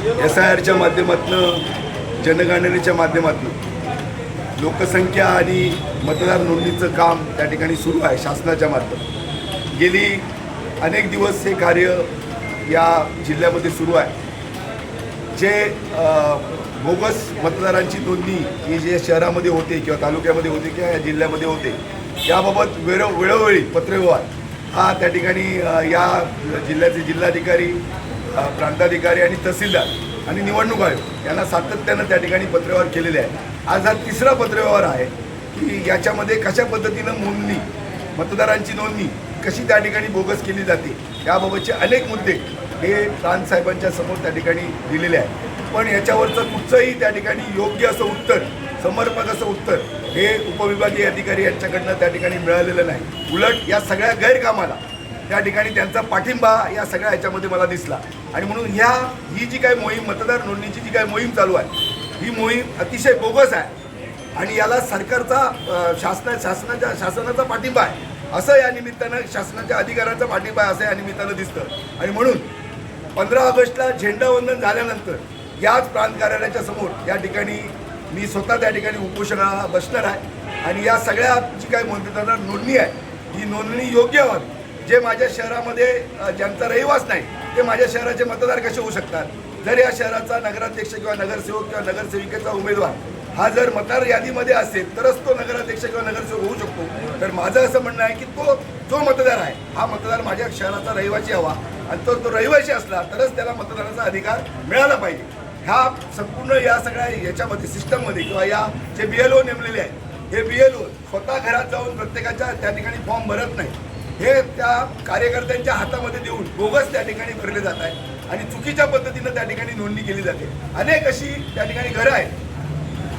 SIRच्या माध्यमातून, जनगणनेच्या माध्यमातून लोकसंख्या आणि मतदार नोंदणीचं काम त्या ठिकाणी सुरू आहे शासनाच्या माध्यमातून. गेली अनेक दिवस हे कार्य या जिल्ह्यामध्ये सुरू आहे. जे बोगस मतदारांची नोंदणी ही जे शहरामध्ये होते किंवा तालुक्यामध्ये होते किंवा या जिल्ह्यामध्ये होते, याबाबत वेळोवेळी पत्रव्यवहार हा त्या ठिकाणी या जिल्ह्याचे जिल्हाधिकारी, प्रांताधिकारी आणि तहसीलदार आणि निवडणूक आयोग यांना सातत्यानं त्या ठिकाणी पत्रव्यवहार केलेले आहे. आज हा तिसरा पत्रव्यवहार आहे की याच्यामध्ये कशा पद्धतीनं नोंदणी, मतदारांची नोंदणी कशी त्या ठिकाणी बोगस केली जाते याबाबतचे अनेक मुद्दे हे प्रांतसाहेबांच्या समोर त्या ठिकाणी दिलेले आहे. पण याच्यावरचं कुठचंही त्या ठिकाणी योग्य असं उत्तर, समर्पक असं उत्तर हे उपविभागीय अधिकारी यांच्याकडनं त्या ठिकाणी मिळालेलं नाही. उलट या सगळ्या गैरकामाला त्या ठिकाणी त्यांचा पाठिंबा या सगळ्या ह्याच्यामध्ये मला दिसला. आणि म्हणून ही जी काही मोहीम, मतदार नोंदणीची जी काही मोहीम चालू आहे, ही मोहीम अतिशय बोगस आहे आणि याला सरकारचा शासनाचा पाठिंबा आहे असं या निमित्तानं, शासनाच्या अधिकाऱ्यांचा पाठिंबा आहे असं या निमित्तानं दिसतं. आणि म्हणून 15 ऑगस्टला झेंडावंदन झाल्यानंतर याच प्रांत कार्यालयाच्या समोर या ठिकाणी मी स्वतः त्या ठिकाणी उपोषणाला बसणार आहे. आणि या सगळ्या जी काही मतदार नोंदणी आहे ही नोंदणी योग्य व्हावी. जे माझ्या शहरामध्ये ज्यांचा रहिवास नाही ते माझ्या शहराचे मतदार कसे होऊ शकतात? जर या शहराचा नगराध्यक्ष किंवा नगरसेवक किंवा नगरसेविकेचा उमेदवार हा जर मतदार यादीमध्ये असेल तरच तो नगराध्यक्ष किंवा नगरसेवक होऊ शकतो. तर माझं असं म्हणणं आहे की तो जो मतदार आहे हा मतदार माझ्या शहराचा रहिवासी हवा आणि तो रहिवासी असला तरच त्याला मतदानाचा अधिकार मिळाला पाहिजे. ह्या संपूर्ण या सगळ्या याच्यामध्ये सिस्टममध्ये किंवा या जे BLO नेमलेले आहेत, हे BLO स्वतः घरात जाऊन प्रत्येकाच्या त्या ठिकाणी फॉर्म भरत नाही. हे त्या कार्यकर्त्यांच्या हातामध्ये देऊन बोगस त्या ठिकाणी भरले जात आहे आणि चुकीच्या पद्धतीनं त्या ठिकाणी नोंदणी केली जाते. अनेक अशी त्या ठिकाणी घरं आहेत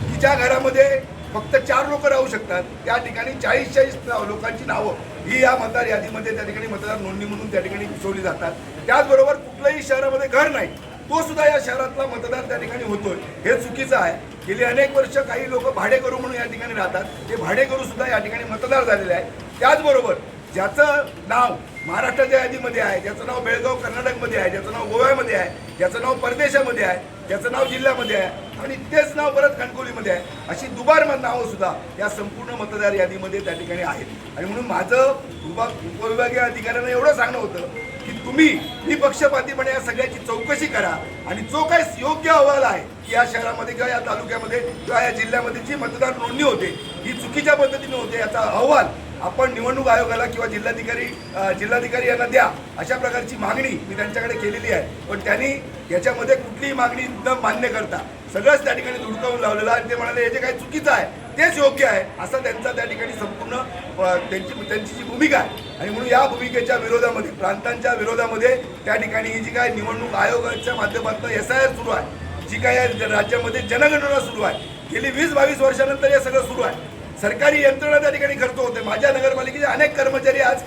की ज्या घरामध्ये फक्त 4 लोक राहू शकतात, त्या ठिकाणी 40-40 लोकांची नावं ही या मतदार यादीमध्ये त्या ठिकाणी मतदार नोंदणी म्हणून त्या ठिकाणी घुसवली जातात. त्याचबरोबर कुठल्याही शहरामध्ये घर नाही, तो सुद्धा या शहरातला मतदार त्या ठिकाणी होतोय. हे चुकीचं आहे. गेली अनेक वर्ष काही लोक भाडेकरू म्हणून या ठिकाणी राहतात, ते भाडेकरू सुद्धा या ठिकाणी मतदार झालेले आहे. त्याचबरोबर ज्याचं नाव महाराष्ट्राच्या यादीमध्ये आहे, ज्याचं नाव बेळगाव कर्नाटकमध्ये आहे, ज्याचं नाव गोव्यामध्ये आहे, ज्याचं नाव परदेशामध्ये आहे, ज्याचं नाव जिल्ह्यामध्ये आहे आणि तेच नाव परत कणकवलीमध्ये आहे, अशी दुबार नावं सुद्धा या संपूर्ण मतदार यादीमध्ये त्या ठिकाणी आहेत. आणि म्हणून माझं उपविभागीय अधिकाऱ्यांना एवढं सांगणं होतं की तुम्ही निपक्षपातीपणे या सगळ्याची चौकशी करा आणि जो काही योग्य अहवाल आहे की या शहरामध्ये किंवा या तालुक्यामध्ये किंवा या जिल्ह्यामध्ये जी मतदार नोंदणी होते ही चुकीच्या पद्धतीने होते, याचा अहवाल आपण निवडणूक आयोगाला किंवा जिल्हाधिकारी यांना द्या, अशा प्रकारची मागणी मी त्यांच्याकडे केलेली आहे. पण त्यांनी याच्यामध्ये कुठलीही मागणी न मान्य करता सगळंच त्या ठिकाणी धुडकावून लावलेलं आणि ते म्हणाले हे जे काही चुकीचं आहे तेच योग्य आहे असं त्यांचा त्या ठिकाणी संपूर्ण त्यांची जी भूमिका आहे. आणि म्हणून या भूमिकेच्या विरोधामध्ये, प्रांतांच्या विरोधामध्ये त्या ठिकाणी ही जी काय निवडणूक आयोगाच्या माध्यमातून SIR सुरू आहे, जी काय राज्यामध्ये जनगणना सुरू आहे, गेली 20-22 वर्षानंतर हे सगळं सुरू आहे. सरकारी यंत्रणा त्या ठिकाणी खर्च होते. माझ्या नगरपालिकेचे अनेक कर्मचारी आज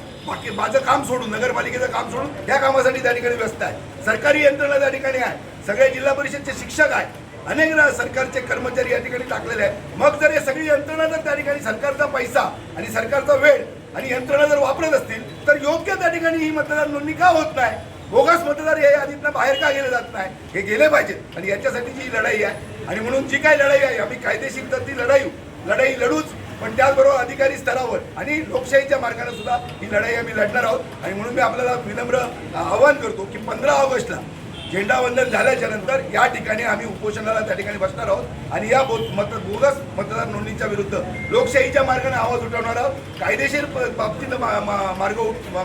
माझं काम सोडून, नगरपालिकेचं काम सोडून या कामासाठी त्या ठिकाणी व्यस्त आहे. सरकारी यंत्रणा त्या ठिकाणी आहे, सगळे जिल्हा परिषदचे शिक्षक आहेत, अनेक सरकारचे कर्मचारी या ठिकाणी टाकलेले आहेत. मग जर हे सगळी यंत्रणा जर त्या ठिकाणी सरकारचा पैसा आणि सरकारचा वेळ आणि यंत्रणा जर वापरत असतील तर योग्य त्या ठिकाणी ही मतदार नोंदणी का होत नाही? बोगस मतदार या यादीतनं बाहेर का गेले जात नाही? हे गेले पाहिजेत आणि याच्यासाठी जी लढाई आहे. आणि म्हणून जी काही लढाई आहे आम्ही कायदेशीर तर ती लढाई लढूच, पण त्याचबरोबर अधिकारी स्तरावर आणि लोकशाहीच्या मार्गाने सुद्धा ही लढाई आम्ही लढणार आहोत. आणि म्हणून मी आपल्याला विनम्र आवाहन करतो की 15 ऑगस्टला झेंडावंदन झाल्याच्या नंतर या ठिकाणी आम्ही उपोषणाला त्या ठिकाणी बसणार आहोत आणि या बोगस मतदार नोंदणीच्या विरुद्ध लोकशाहीच्या मार्गाने आवाज उठवणार आहोत, कायदेशीर बाबतीनं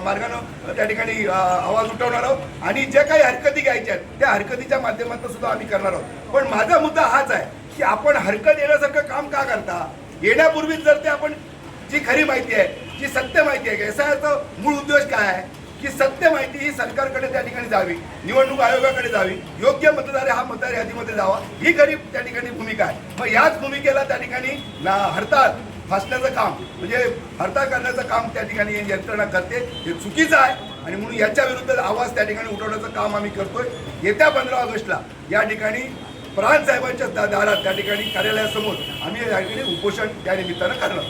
मार्गानं त्या ठिकाणी आवाज उठवणार आहोत आणि जे काही हरकती घ्यायच्या आहेत त्या हरकतीच्या माध्यमातून सुद्धा आम्ही करणार आहोत. पण माझा मुद्दा हाच आहे की आपण हरकत येण्यासारखं काम का करता? येण्यापूर्वीच जर ते आपण जी खरी माहिती आहे, जी सत्य माहिती आहे, SIRचा मूळ उद्देश काय आहे की सत्य माहिती ही सरकारकडे त्या ठिकाणी जावी, निवडणूक आयोगाकडे जावी, योग्य मतदार हा मतदार यादीमध्ये जावा, ही खरी त्या ठिकाणी भूमिका आहे. मग याच भूमिकेला त्या ठिकाणी हरताळ फासण्याचं काम, म्हणजे हरताळ करण्याचं काम त्या ठिकाणी यंत्रणा करते, हे चुकीचं आहे. आणि म्हणून याच्या विरुद्ध आवाज त्या ठिकाणी उठवण्याचं काम आम्ही करतोय. येत्या 15 ऑगस्टला या ठिकाणी प्रांत साहेबांच्या दारात त्या ठिकाणी कार्यालयासमोर आम्ही या ठिकाणी उपोषण त्या निमित्तानं करणार.